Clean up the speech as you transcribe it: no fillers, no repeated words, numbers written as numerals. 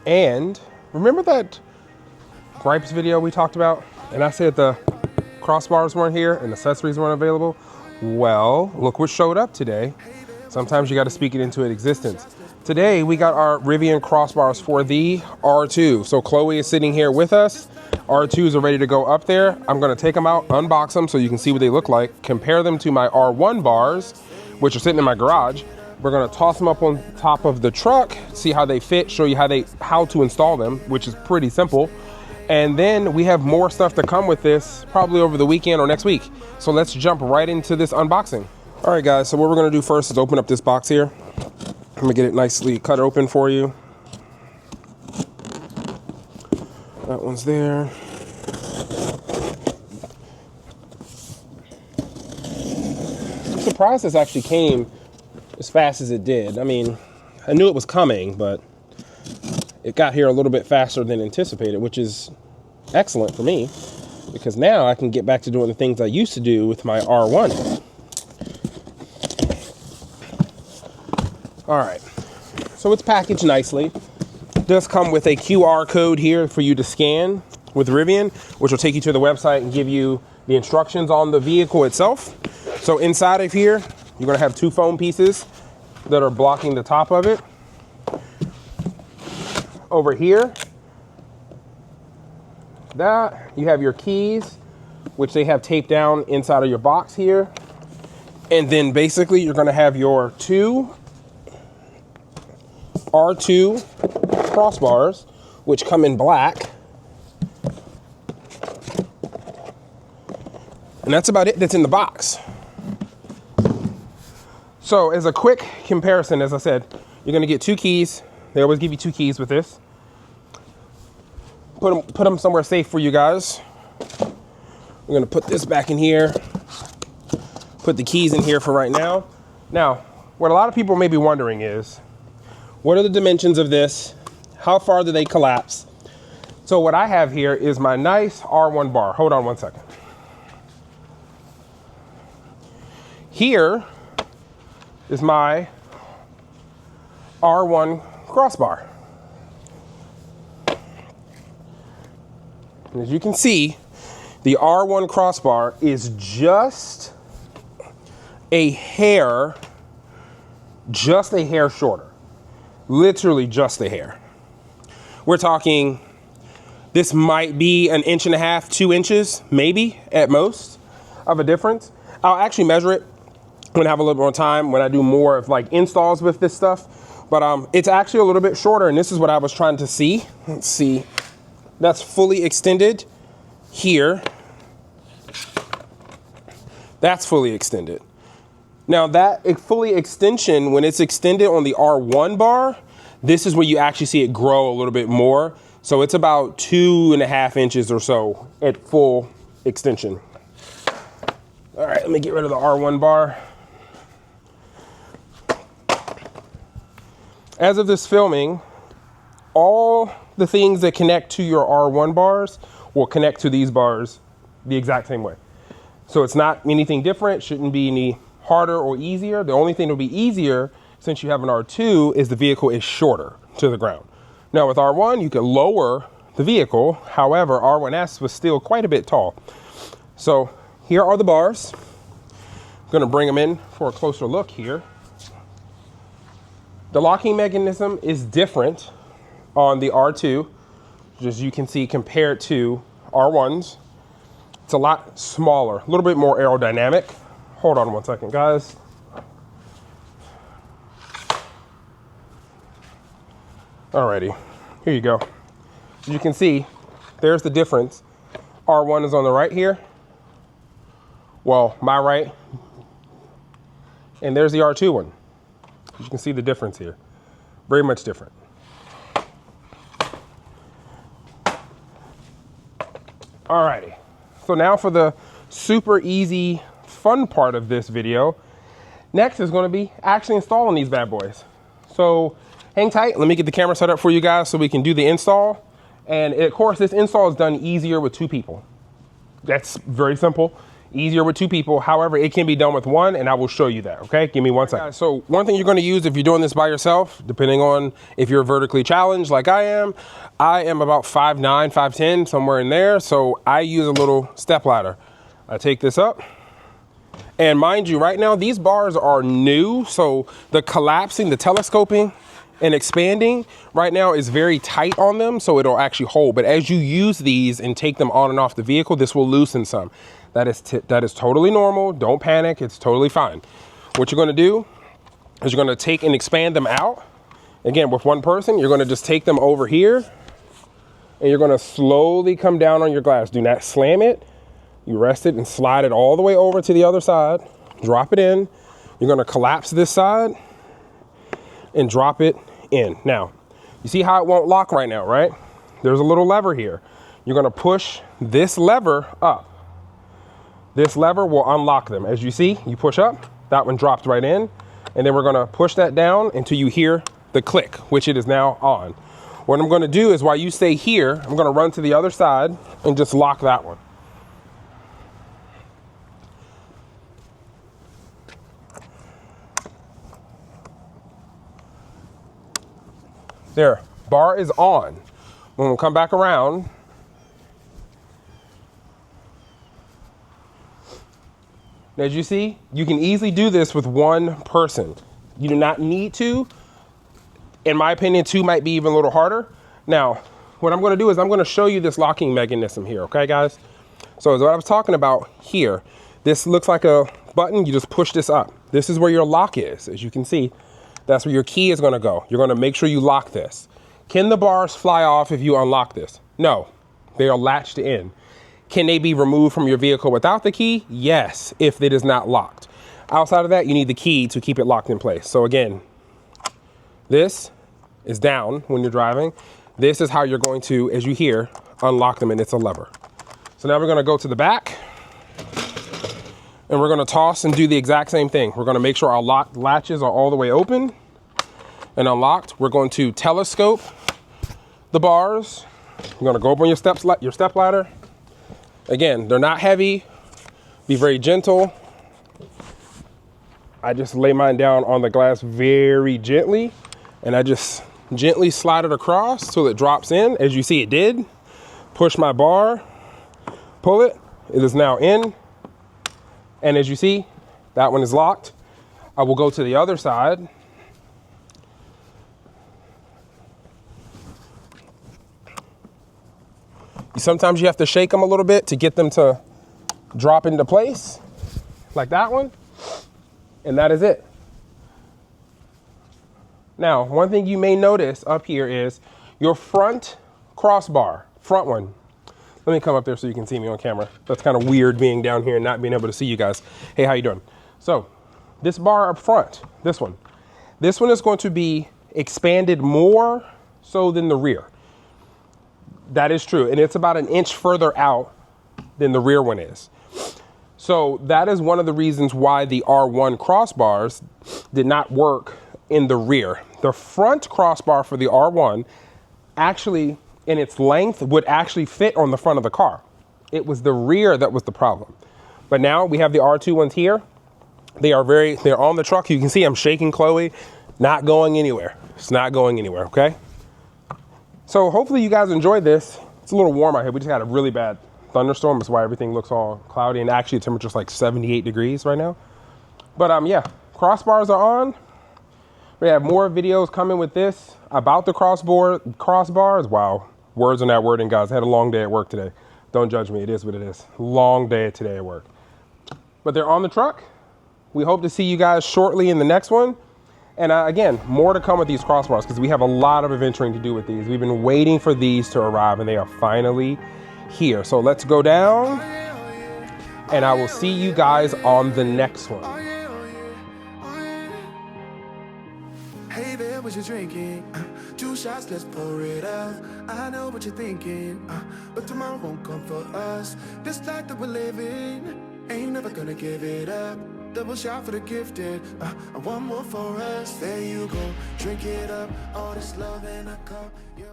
And remember that gripes video we talked about? And I said the crossbars weren't here and accessories weren't available. Well, look what showed up today. Sometimes you got to speak it into existence. Today, we got our Rivian crossbars for the R2. So Chloe is sitting here with us. R2s are ready to go up there. I'm going to take them out, unbox them so you can see what they look like, compare them to my R1 bars, which are sitting in my garage. We're going to toss them up on top of the truck, see how they fit, show you how to install them, which is pretty simple. And then we have more stuff to come with this, probably over the weekend or next week. So let's jump right into this unboxing. All right, guys, so what we're gonna do first is open up this box here. I'm gonna get it nicely cut open for you. That one's there. I'm surprised this actually came as fast as it did. I mean, I knew it was coming, but it got here a little bit faster than anticipated, which is excellent for me, because now I can get back to doing the things I used to do with my R1. All right, so it's packaged nicely. It does come with a QR code here for you to scan with Rivian, which will take you to the website and give you the instructions on the vehicle itself. So inside of here, you're gonna have two foam pieces that are blocking the top of it. Over here, that you have your keys, which they have taped down inside of your box here. And then basically you're gonna have your two R2 crossbars, which come in black. And that's about it that's in the box. So as a quick comparison, as I said, you're gonna get two keys. They always give you two keys with this. Put them somewhere safe for you guys. We're gonna put this back in here. Put the keys in here for right now. Now, what a lot of people may be wondering is, what are the dimensions of this? How far do they collapse? So what I have here is my nice R1 bar. Hold on one second. Here is my R1 crossbar. And as you can see, the R1 crossbar is just a hair shorter. Literally just a hair. We're talking, this might be an inch and a half, 2 inches, maybe at most of a difference. I'll actually measure it when I have a little more time, when I do more of like installs with this stuff. But it's actually a little bit shorter, and this is what I was trying to see. Let's see. That's fully extended here. That's fully extended. Now that fully extension, when it's extended on the R1 bar, this is where you actually see it grow a little bit more. So it's about 2.5 inches or so at full extension. All right, let me get rid of the R1 bar. As of this filming, all the things that connect to your R1 bars will connect to these bars the exact same way. So it's not anything different, shouldn't be any harder or easier. The only thing that'll be easier, since you have an R2, is the vehicle is shorter to the ground. Now with R1, you can lower the vehicle. However, R1S was still quite a bit tall. So here are the bars. I'm gonna bring them in for a closer look here. The locking mechanism is different on the R2, as you can see, compared to R1s. It's a lot smaller, a little bit more aerodynamic. Hold on one second, guys. Alrighty, here you go. As you can see, there's the difference. R1 is on the right here. Well, my right. And there's the R2 one. You can see the difference here. Very much different. Alrighty, so now for the super easy, fun part of this video. Next is going to be actually installing these bad boys. So hang tight, let me get the camera set up for you guys so we can do the install. And of course, this install is done easier with two people. That's very simple. Easier with 2 people. However, it can be done with 1, and I will show you that, okay? Give me 1 second. Guys, so one thing you're gonna use if you're doing this by yourself, depending on if you're vertically challenged like I am about 5'9", 5'10", somewhere in there. So I use a little step ladder. I take this up, and mind you, right now, these bars are new. So the collapsing, the telescoping and expanding right now is very tight on them, so it'll actually hold. But as you use these and take them on and off the vehicle, this will loosen some. That is totally normal. Don't panic. It's totally fine. What you're going to do is you're going to take and expand them out. Again, with 1 person, you're going to just take them over here, and you're going to slowly come down on your glass. Do not slam it. You rest it and slide it all the way over to the other side. Drop it in. You're going to collapse this side and drop it in. Now, you see how it won't lock right now, right? There's a little lever here. You're going to push this lever up. This lever will unlock them. As you see, you push up, that one dropped right in, and then we're gonna push that down until you hear the click, which it is now on. What I'm gonna do is while you stay here, I'm gonna run to the other side and just lock that one. There, bar is on. When we come back around, as you see, you can easily do this with 1 person. You do not need to. In my opinion, 2 might be even a little harder. Now, what I'm gonna do is I'm gonna show you this locking mechanism here, okay guys? So as what I was talking about here, this looks like a button, you just push this up. This is where your lock is, as you can see. That's where your key is gonna go. You're gonna make sure you lock this. Can the bars fly off if you unlock this? No, they are latched in. Can they be removed from your vehicle without the key? Yes, if it is not locked. Outside of that, you need the key to keep it locked in place. So again, this is down when you're driving. This is how you're going to, as you hear, unlock them, and it's a lever. So now we're gonna go to the back, and we're gonna toss and do the exact same thing. We're gonna make sure our latches are all the way open and unlocked. We're going to telescope the bars. You're gonna go up on your step ladder. Again, they're not heavy. Be very gentle. I just lay mine down on the glass very gently, and I just gently slide it across till it drops in. As you see, it did. Push my bar, pull it. It is now in. And as you see, that one is locked. I will go to the other side. Sometimes you have to shake them a little bit to get them to drop into place, like that one, and that is it. Now, one thing you may notice up here is your front crossbar, front one. Let me come up there so you can see me on camera. That's kind of weird being down here and not being able to see you guys. Hey, how you doing? So, this bar up front, this one is going to be expanded more so than the rear. That is true, and it's about 1 inch further out than the rear one is. So that is one of the reasons why the R1 crossbars did not work in the rear. The front crossbar for the R1 actually, in its length, would actually fit on the front of the car. It was the rear that was the problem. But now we have the R2 ones here. They're on the truck. You can see I'm shaking Chloe, not going anywhere. It's not going anywhere, okay? So hopefully you guys enjoyed this. It's a little warm out here. We just had a really bad thunderstorm. That's why everything looks all cloudy, and actually the temperature's like 78 degrees right now. But yeah, crossbars are on. We have more videos coming with this about the crossbars. Wow, words are not wording, guys. I had a long day at work today. Don't judge me, it is what it is. Long day today at work. But they're on the truck. We hope to see you guys shortly in the next one. And again, more to come with these crossbars because we have a lot of adventuring to do with these. We've been waiting for these to arrive, and they are finally here. So let's go down, and I will see you guys on the next one. Hey there, what you drinking? 2 shots, let's pour it out. I know what you're thinking, but tomorrow won't come for us. This life that we're living, ain't never gonna give it up. Double shot for the gifted, and one more for us. There you go, drink it up, all this love in a cup. Yeah.